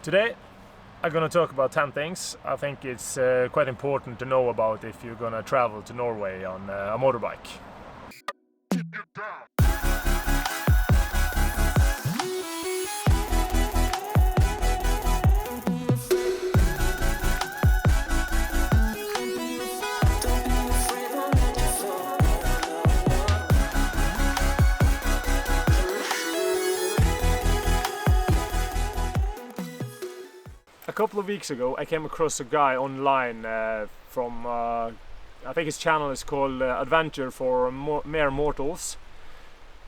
Today I'm gonna talk about 10 things I think it's quite important to know about if you're gonna travel to Norway on a motorbike. A couple of weeks ago I came across a guy online from, I think his channel is called Adventure for Mere Mortals,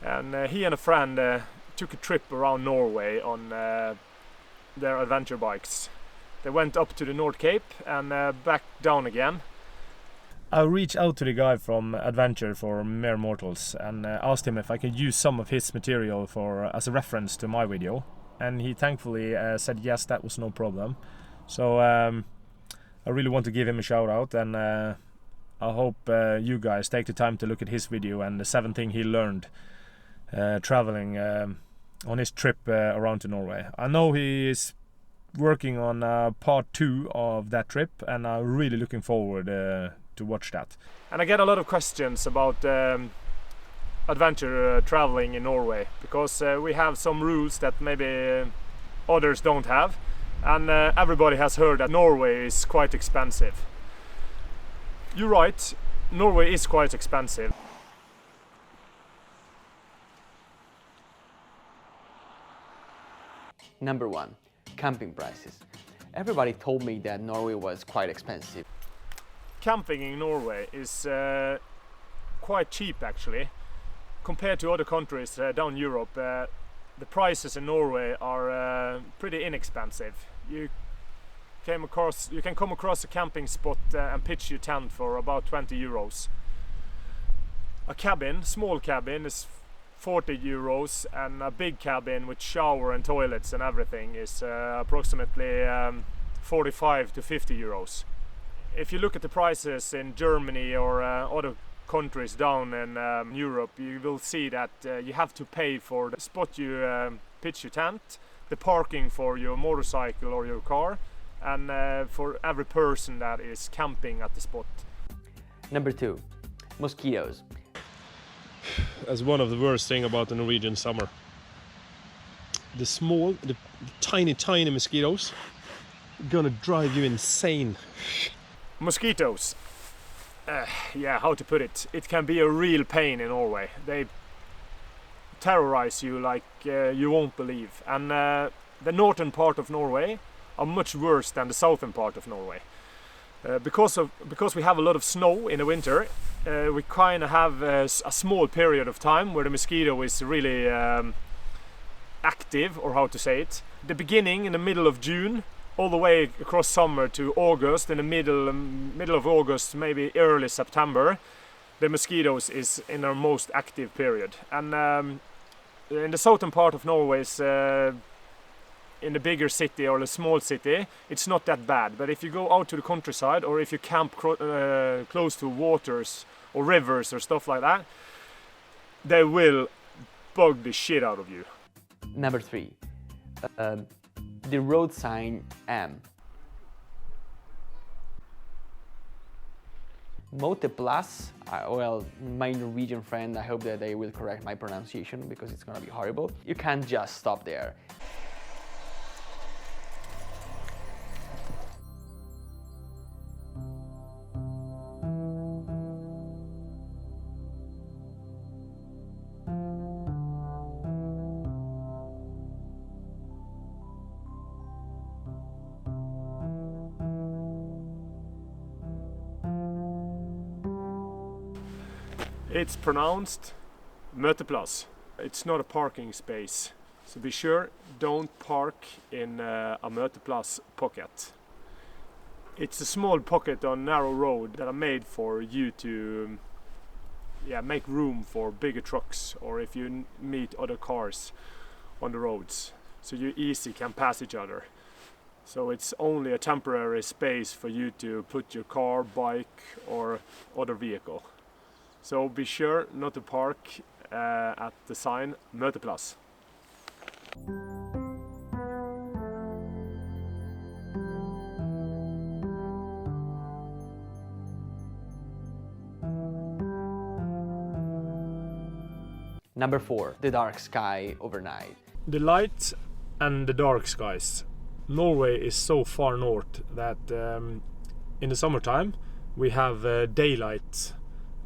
and he and a friend took a trip around Norway on their adventure bikes. They went up to the Nordkapp and back down again. I reached out to the guy from Adventure for Mere Mortals and asked him if I could use some of his material as a reference to my video. And he thankfully said yes, that was no problem. So I really want to give him a shout out, and I hope you guys take the time to look at his video and the 7 things he learned traveling on his trip around to Norway. I know he is working on part 2 of that trip, and I'm really looking forward to watch that. And I get a lot of questions about adventure traveling in Norway, because we have some rules that maybe others don't have, and everybody has heard that Norway is quite expensive. You're right, Norway is quite expensive. Number 1, camping prices. Everybody told me that Norway was quite expensive. Camping in Norway is quite cheap actually. Compared to other countries down Europe, the prices in Norway are pretty inexpensive. You can come across a camping spot and pitch your tent for about 20 euros. A cabin, small cabin, is 40 euros, and a big cabin with shower and toilets and everything is approximately 45 to 50 euros. If you look at the prices in Germany or other countries down in Europe, you will see that you have to pay for the spot you pitch your tent, the parking for your motorcycle or your car, and for every person that is camping at the spot. Number 2, mosquitoes. As one of the worst things about the Norwegian summer. The tiny mosquitoes gonna drive you insane. Mosquitoes. Yeah, how to put it? It can be a real pain in Norway. They terrorize you like you won't believe. And the northern part of Norway are much worse than the southern part of Norway. Because we have a lot of snow in the winter, we kind of have a small period of time where the mosquito is really active, or how to say it. The beginning in the middle of June, all the way across summer to August, in the middle of August, maybe early September, the mosquitoes is in their most active period. And in the southern part of Norway, in the bigger city or the small city, it's not that bad. But if you go out to the countryside, or if you camp close to waters or rivers or stuff like that, they will bug the shit out of you. Number 3. The road sign M. Møteplass, well, my Norwegian friend, I hope that they will correct my pronunciation because it's gonna be horrible. You can't just stop there. It's pronounced Møteplass. It's not a parking space, so be sure don't park in a Møteplass pocket. It's a small pocket on narrow road that are made for you to make room for bigger trucks, or if you meet other cars on the roads, so you easy can pass each other. So it's only a temporary space for you to put your car, bike or other vehicle. So be sure not to park at the sign Møteplass. Number 4, the dark sky overnight. The light and the dark skies. Norway is so far north that in the summertime we have daylight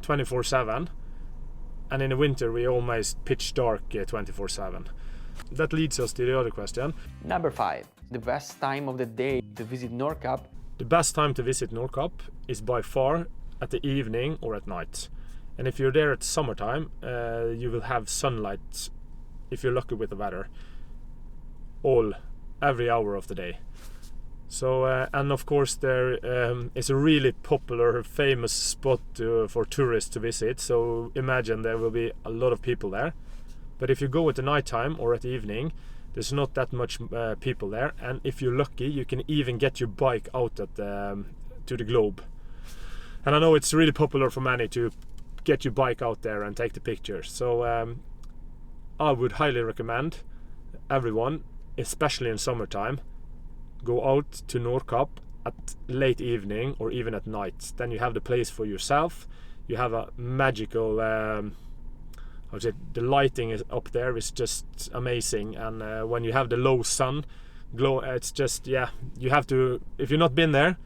24/7, and in the winter we almost pitch dark 24/7. That leads us to the other question. Number 5, the best time of the day to visit Nordkapp. The best time to visit Nordkapp is by far at the evening or at night. And if you're there at summertime, you will have sunlight, if you're lucky with the weather, every hour of the day. So, and of course there is a really popular, famous spot for tourists to visit. So imagine there will be a lot of people there. But if you go at the night time or at the evening, there's not that much people there. And if you're lucky, you can even get your bike out at to the globe. And I know it's really popular for many to get your bike out there and take the pictures. So I would highly recommend everyone, especially in summertime, go out to Nordkapp at late evening or even at night. Then you have the place for yourself. You have a magical, I would say the lighting is up there is just amazing. And when you have the low sun glow, it's just, yeah, you have to, if you've not been there,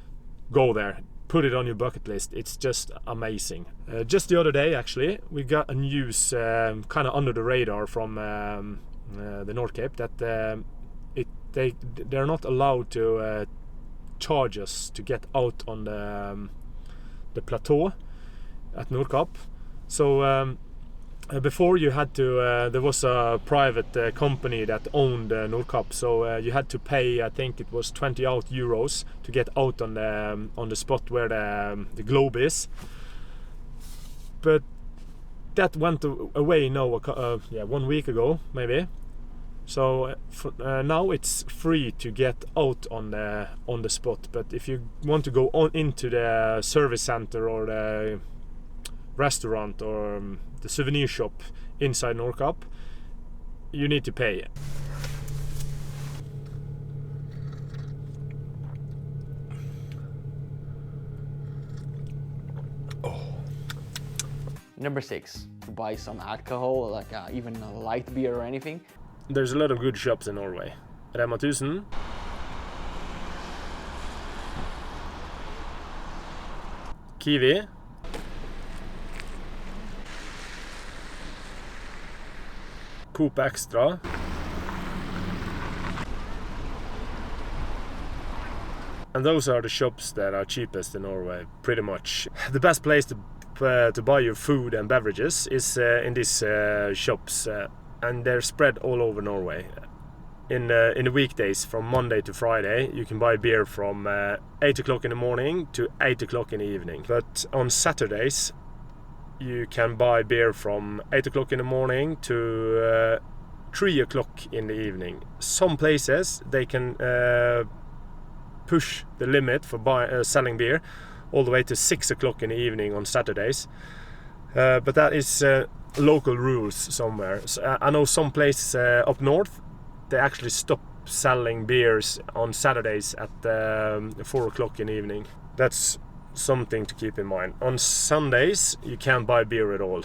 go there. Put it on your bucket list. It's just amazing. Just the other day, actually, we got a news kind of under the radar from the Nordkapp that they're not allowed to charge us to get out on the plateau at Nordkapp. So before you had to, there was a private company that owned Nordkapp, so you had to pay, I think it was 20 euros to get out on the spot where the globe is. But that went away now, 1 week ago maybe. So now it's free to get out on the spot. But if you want to go on into the service center or the restaurant or the souvenir shop inside Nordkapp, you need to pay. Number 6, to buy some alcohol, like even a light beer or anything. There's a lot of good shops in Norway. Rema 1000, Kiwi, Coop Extra, and those are the shops that are cheapest in Norway, pretty much. The best place to buy your food and beverages is in these shops, and they're spread all over Norway. In the weekdays, from Monday to Friday, you can buy beer from 8 o'clock in the morning to 8 o'clock in the evening. But on Saturdays, you can buy beer from 8 o'clock in the morning to 3 o'clock in the evening. Some places, they can push the limit for selling beer all the way to 6 o'clock in the evening on Saturdays. But that is local rules somewhere. So, I know some places up north, they actually stop selling beers on Saturdays at 4 o'clock in the evening. That's something to keep in mind. On Sundays, you can't buy beer at all.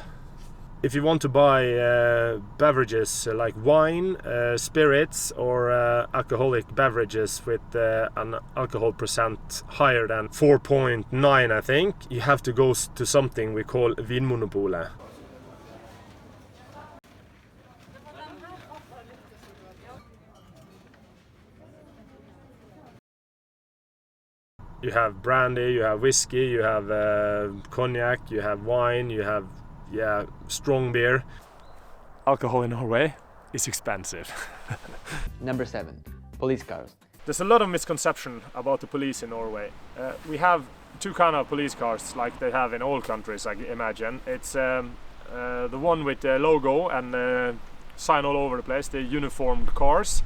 If you want to buy beverages like wine, spirits, or alcoholic beverages with an alcohol percent higher than 4.9, I think, you have to go to something we call Vinmonopolet. You have brandy, you have whiskey, you have cognac, you have wine, you have strong beer. Alcohol in Norway is expensive. Number 7, police cars. There's a lot of misconception about the police in Norway. We have two kind of police cars like they have in all countries, I imagine. It's the one with the logo and sign all over the place, the uniformed cars.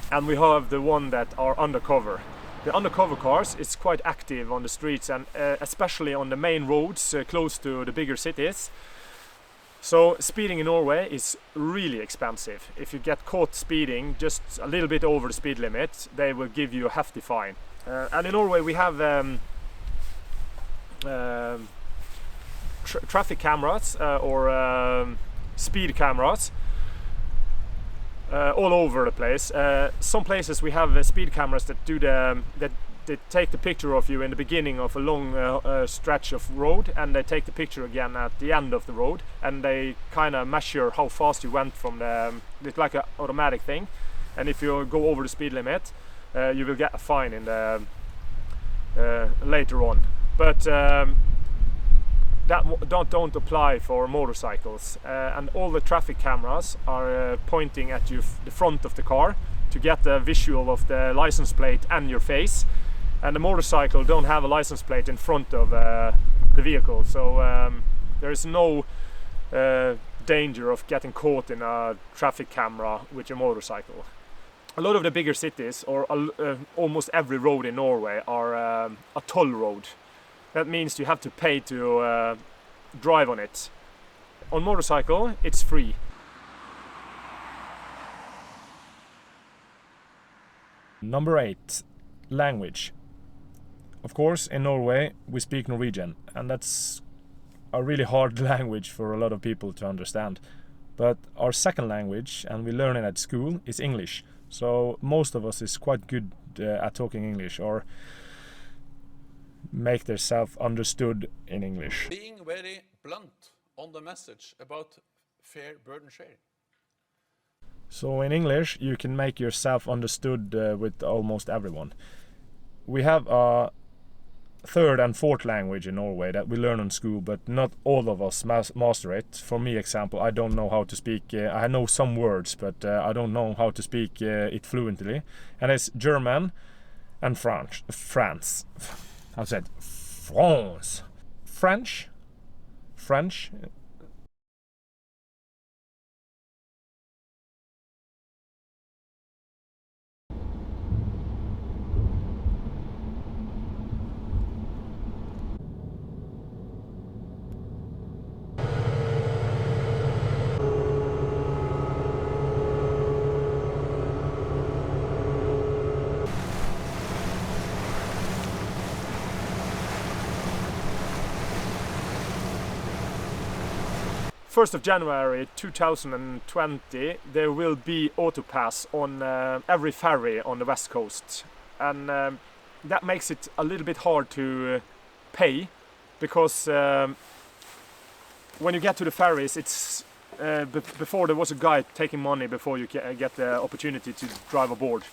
And we have the one that are undercover. The undercover cars is quite active on the streets and especially on the main roads close to the bigger cities. So speeding in Norway is really expensive. If you get caught speeding just a little bit over the speed limit, they will give you a hefty fine. And in Norway we have traffic cameras or speed cameras all over the place. Some places we have speed cameras that do they take the picture of you in the beginning of a long stretch of road, and they take the picture again at the end of the road, and they kind of measure how fast you went from it's like an automatic thing, and if you go over the speed limit, you will get a fine in the later on. But that don't apply for motorcycles, and all the traffic cameras are pointing at you the front of the car to get a visual of the license plate and your face. And the motorcycle don't have a license plate in front of the vehicle, so there is no danger of getting caught in a traffic camera with your motorcycle. A lot of the bigger cities, or almost every road in Norway, are a toll road. That means you have to pay to drive on it. On motorcycle, it's free. Number 8, language. Of course, in Norway we speak Norwegian, and that's a really hard language for a lot of people to understand. But our second language, and we learn it at school, is English. So most of us is quite good at talking English, or make themselves understood in English. Being very blunt on the message about fair burden sharing. So in English you can make yourself understood with almost everyone. We have a third and fourth language in Norway that we learn in school, but not all of us master it. For me, example, I don't know how to speak, I know some words, but I don't know how to speak it fluently. And it's German and France. I said France. French. First of January 2020 there will be autopass on every ferry on the west coast, and that makes it a little bit hard to pay, because when you get to the ferries, it's before there was a guy taking money before you get the opportunity to drive aboard,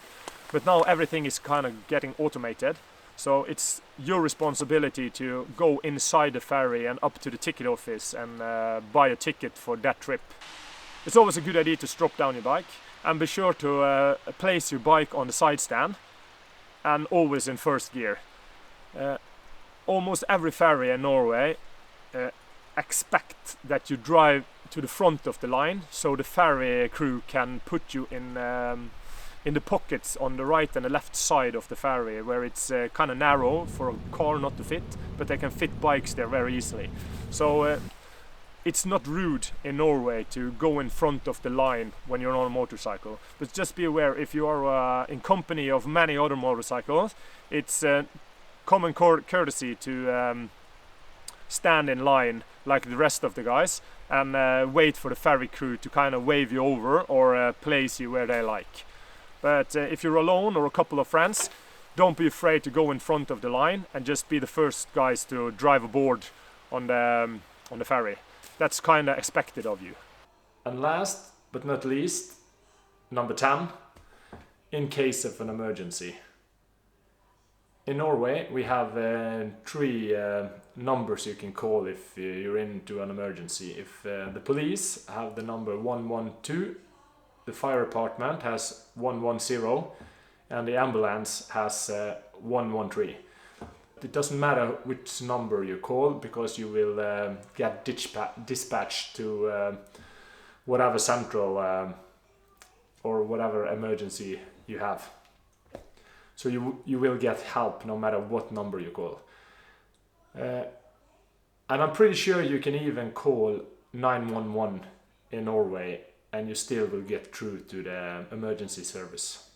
but now everything is kind of getting automated. So it's your responsibility to go inside the ferry and up to the ticket office and buy a ticket for that trip. It's always a good idea to strap down your bike, and be sure to place your bike on the side stand and always in first gear. Almost every ferry in Norway expect that you drive to the front of the line, so the ferry crew can put you in the pockets on the right and the left side of the ferry, where it's kind of narrow for a car not to fit, but they can fit bikes there very easily. So it's not rude in Norway to go in front of the line when you're on a motorcycle, but just be aware, if you are in company of many other motorcycles, it's common courtesy to stand in line like the rest of the guys and wait for the ferry crew to kind of wave you over or place you where they like. But if you're alone or a couple of friends, don't be afraid to go in front of the line and just be the first guys to drive aboard on the ferry. That's kind of expected of you. And last but not least, number 10, in case of an emergency. In Norway we have 3 numbers you can call if you're into an emergency. If the police have the number 112, the fire department has 110, and the ambulance has 113. It doesn't matter which number you call, because you will get dispatched to whatever central or whatever emergency you have. So you will get help no matter what number you call. And I'm pretty sure you can even call 911 in Norway and you still will get through to the emergency service.